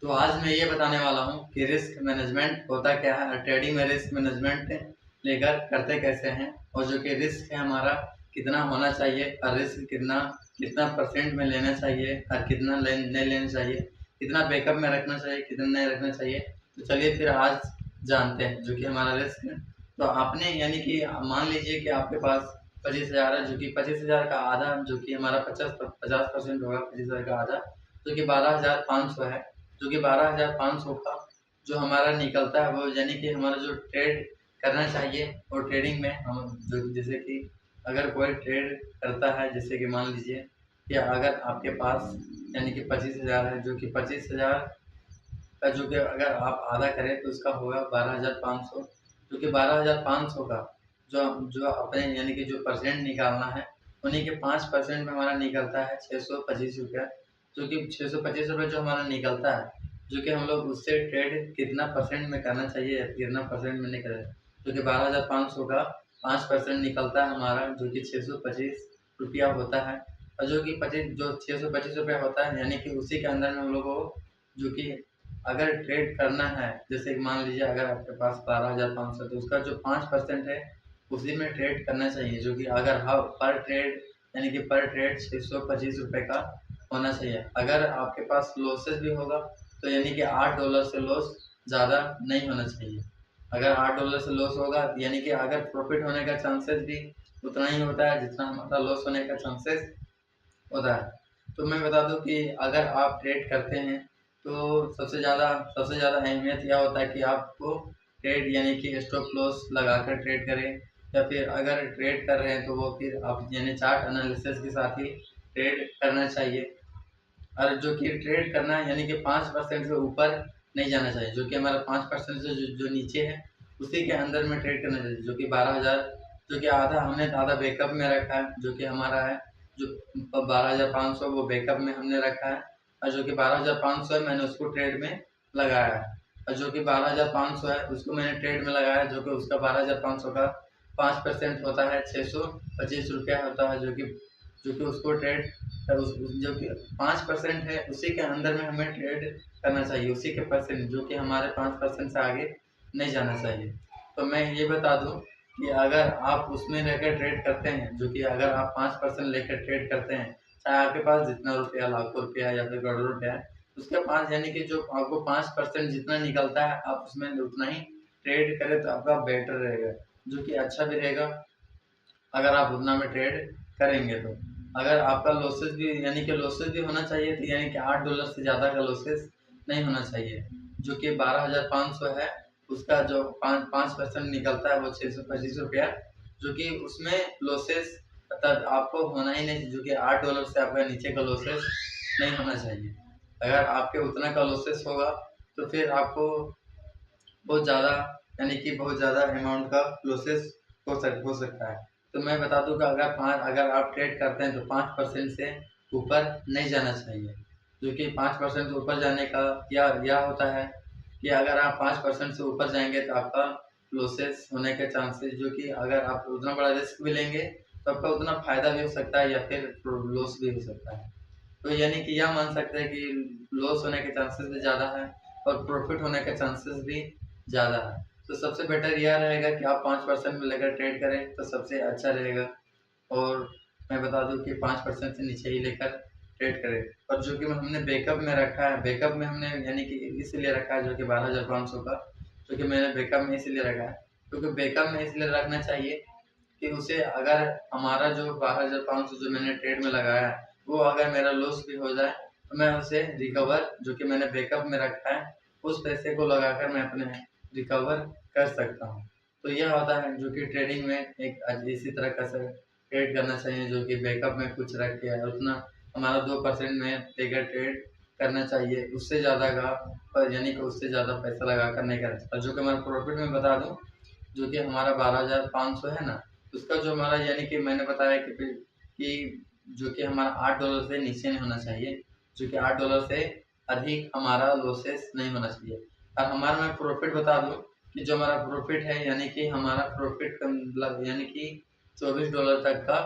तो आज मैं ये बताने वाला हूँ कि रिस्क मैनेजमेंट होता क्या है और ट्रेडिंग में रिस्क मैनेजमेंट लेकर करते कैसे हैं, और जो कि रिस्क है हमारा कितना होना चाहिए और रिस्क कितना कितना परसेंट में लेना चाहिए और कितना नहीं लेना चाहिए, कितना बैकअप में रखना चाहिए, कितना नहीं रखना चाहिए। तो चलिए फिर आज जानते हैं जो कि हमारा रिस्क है। तो आपने यानी कि मान लीजिए कि आपके पास 25,000 है, जो कि 25,000 का आधा जो कि हमारा 50% होगा, 25,000 का आधा जो कि 12,500 है। जो कि 12,500 का जो हमारा निकलता है वो यानी कि हमारा जो ट्रेड करना चाहिए, और ट्रेडिंग में हम जो जैसे कि अगर कोई ट्रेड करता है, जैसे कि मान लीजिए कि अगर आपके पास यानी कि 25,000 है, जो कि 25,000 का जो कि अगर आप आधा करें तो उसका होगा 12,500। जो कि 12,500 का जो जो अपने यानी कि जो परसेंट निकालना है, उन्हीं के 5% में हमारा निकलता है 625 रुपया। जो कि 625 रुपये जो हमारा निकलता है, जो कि हम लोग उससे ट्रेड कितना परसेंट में करना चाहिए या कितना परसेंट में नहीं करें। जो कि 12,500 का 5% निकलता है हमारा, जो कि 625 रुपया होता है। और जो कि 625 रुपया होता है, यानी कि उसी के अंदर में हम लोग को जो कि अगर ट्रेड करना है, जैसे कि मान लीजिए अगर आपके पास 12,500 तो उसका जो 5% है उसी में ट्रेड करना चाहिए। जो कि अगर हाँ पर ट्रेड यानी कि पर ट्रेड 625 रुपये का होना चाहिए। अगर आपके पास लॉसेस भी होगा तो यानी कि $8 से लॉस ज़्यादा नहीं होना चाहिए। अगर $8 से लॉस होगा यानी कि अगर प्रॉफिट होने का चांसेस भी उतना ही होता है जितना हमारा लॉस होने का चांसेस होता है। तो मैं बता दूं कि अगर आप ट्रेड करते हैं तो सबसे ज़्यादा अहमियत यह होता है कि आपको ट्रेड यानी कि स्टॉप लॉस लगाकर ट्रेड करें, या फिर अगर ट्रेड कर रहे हैं तो वो फिर आप यानी चार्ट एनालिसिस के साथ ही ट्रेड करना चाहिए। और जो कि ट्रेड करना है यानी कि 5% से ऊपर नहीं जाना चाहिए। जो कि हमारा 5% से जो नीचे है उसी के अंदर में ट्रेड करना चाहिए। जो कि 12,000 जो कि आधा हमने आधा बैकअप में रखा है, जो कि हमारा है जो 12,500 वो बैकअप में हमने रखा है। और जो कि 12,500 है मैंने उसको ट्रेड में लगाया है। और जो कि 12,500 है उसको मैंने ट्रेड में लगाया, जो कि उसका 12,500 का 5% होता है 625 रुपया होता है। जो कि उसको ट्रेड जो कि 5% है उसी के अंदर में हमें ट्रेड करना चाहिए, उसी के परसेंट, जो कि हमारे 5% से आगे नहीं जाना चाहिए। तो मैं ये बता दूं कि अगर आप उसमें रहकर ट्रेड करते हैं, जो कि अगर आप 5% लेकर ट्रेड करते हैं, चाहे आपके पास जितना रुपया, लाखों रुपया या फिर करोड़ों रुपया है, उसके पास यानी कि जो आपको 5% जितना निकलता है आप उसमें उतना ही ट्रेड करें तो आपका बेटर रहेगा, जो कि अच्छा भी रहेगा अगर आप उतना में ट्रेड करेंगे तो। अगर आपका लॉसेस भी यानी कि लॉसेस भी होना चाहिए तो यानी कि $8 से ज़्यादा का लॉसेस नहीं होना चाहिए। जो कि 12,500 है उसका जो 5% निकलता है वो 625 रुपया, जो कि उसमें लॉसेस मतलब आपको होना ही नहीं, जो कि $8 से आपका नीचे का लॉसेस नहीं होना चाहिए। अगर आपके उतना का लॉसेस होगा तो फिर आपको बहुत ज़्यादा यानी कि बहुत ज़्यादा अमाउंट का लॉसेस हो सकता है। तो मैं बता दूँ कि अगर आप ट्रेड करते हैं तो 5% से ऊपर नहीं जाना चाहिए। जो कि 5% ऊपर जाने का यह होता है कि अगर आप 5% से ऊपर जाएंगे तो आपका लॉसेस होने के चांसेस, जो कि अगर आप उतना बड़ा रिस्क भी लेंगे तो आपका उतना फ़ायदा भी हो सकता है या फिर लॉस भी हो सकता है। तो यानी कि यह मान सकते हैं कि लॉस होने के चांसेस भी ज़्यादा है और प्रॉफिट होने के चांसेस भी ज़्यादा है। तो सबसे बेटर यह रहेगा कि आप 5% में लेकर ट्रेड करें तो सबसे अच्छा रहेगा। और मैं बता दूं कि 5% से नीचे ही लेकर ट्रेड करें। और जो कि हमने बैकअप में रखा है, बैकअप में हमने यानी कि इसलिए रखा है जो कि 12,500 का, जो कि मैंने बैकअप में इसलिए रखा है क्योंकि बैकअप में इसलिए रखना चाहिए कि उसे अगर हमारा जो 12,500 जो मैंने ट्रेड में लगाया है वो अगर मेरा लॉस भी हो जाए तो मैं उसे रिकवर, जो कि मैंने बैकअप में रखा है, उस पैसे को लगाकर मैं अपने रिकवर कर सकता हूँ। तो यह होता है जो कि ट्रेडिंग में एक इसी तरह का से ट्रेड करना चाहिए, जो कि बैकअप में कुछ रख के है उतना हमारा 2% में लेकर ट्रेड करना चाहिए। उससे ज़्यादा का पर यानी कि उससे ज़्यादा पैसा लगा कर नहीं करना। और जो कि हमारा प्रॉफिट में बता दूँ, जो कि हमारा 12,500 है ना, उसका जो हमारा यानी कि मैंने बताया कि जो कि हमारा $8 से नीचे नहीं होना चाहिए, जो कि $8 से अधिक हमारा लॉसेस नहीं होना चाहिए। और हमारा मैं प्रॉफिट बता दूं कि जो हमारा प्रॉफिट है यानी कि हमारा प्रॉफिट का मतलब यानी कि $24 तक का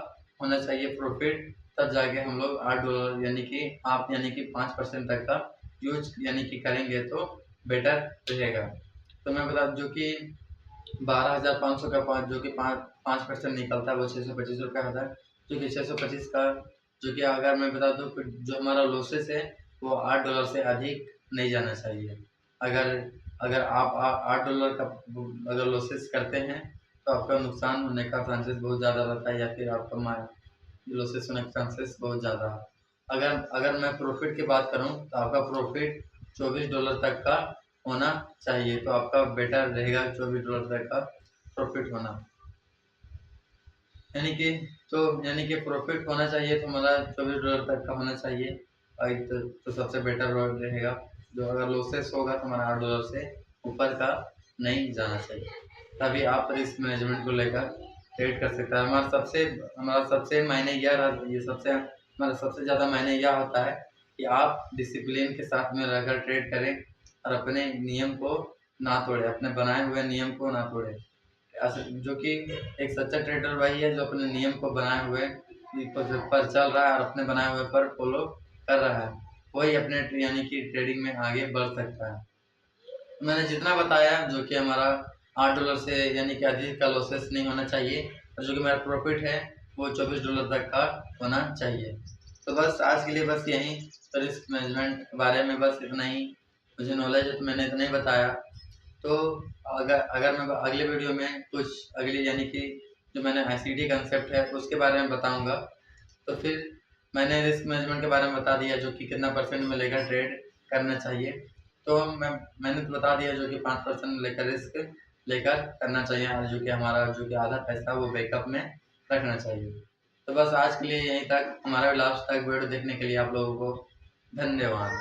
होना चाहिए प्रॉफिट, तब जाके हम लोग $8 यानी कि 5% तक का यूज यानी कि करेंगे तो बेटर रहेगा। तो मैं बता जो कि 12,500 का जो कि 5% निकलता है वो 625 रुपये आता है, जो कि 625 का जो कि अगर मैं बता दूँ जो हमारा लॉसेस है वो $8 से अधिक नहीं जाना चाहिए। अगर अगर आप $8 का अगर लॉसेस करते हैं तो आपका नुकसान होने का चांसेस बहुत ज़्यादा रहता है, या फिर आपका लॉसेस होने के चांसेस बहुत ज़्यादा है। अगर अगर मैं प्रॉफिट की बात करूं तो आपका प्रॉफिट $24 तक का होना चाहिए, तो आपका बेटर रहेगा $24 तक का प्रॉफिट होना। यानी कि प्रॉफिट होना चाहिए तो हमारा $24 तक का होना चाहिए, और तो सबसे बेटर रहेगा। जो अगर लॉसेस होगा तो हमारा $8 से ऊपर का नहीं जाना चाहिए, तभी आप रिस्क मैनेजमेंट को लेकर ट्रेड कर सकते हैं। हमारा सबसे मायने हमारा सबसे ज़्यादा मायने यह होता है कि आप डिसिप्लिन के साथ में रहकर ट्रेड करें और अपने नियम को ना तोड़ें, अपने बनाए हुए नियम को ना तोड़ें। जो कि एक सच्चा ट्रेडर वही है जो अपने नियम को बनाए हुए पर चल रहा है और अपने बनाए हुए पर फॉलो कर रहा है, वही अपने यानी कि ट्रेडिंग में आगे बढ़ सकता है। मैंने जितना बताया जो कि हमारा $8 से यानी कि अधिक का लॉसेस नहीं होना चाहिए, और जो कि मेरा प्रॉफिट है वो $24 तक का होना चाहिए। तो बस आज के लिए बस यही, तो रिस्क मैनेजमेंट के बारे में बस इतना ही मुझे नॉलेज है, तो मैंने इतना ही बताया। तो अगर मैं अगले वीडियो में कुछ अगली यानी कि जो मैंने ICT कंसेप्ट है उसके बारे में बताऊंगा, तो फिर मैंने रिस्क मैनेजमेंट के बारे में बता दिया जो कि कितना % में लेकर ट्रेड करना चाहिए। तो मैंने तो बता दिया जो कि 5% लेकर रिस्क लेकर करना चाहिए, और जो कि हमारा जो कि आधा पैसा वो बैकअप में रखना चाहिए। तो बस आज के लिए यहीं तक, हमारा लास्ट तक वीडियो देखने के लिए आप लोगों को धन्यवाद।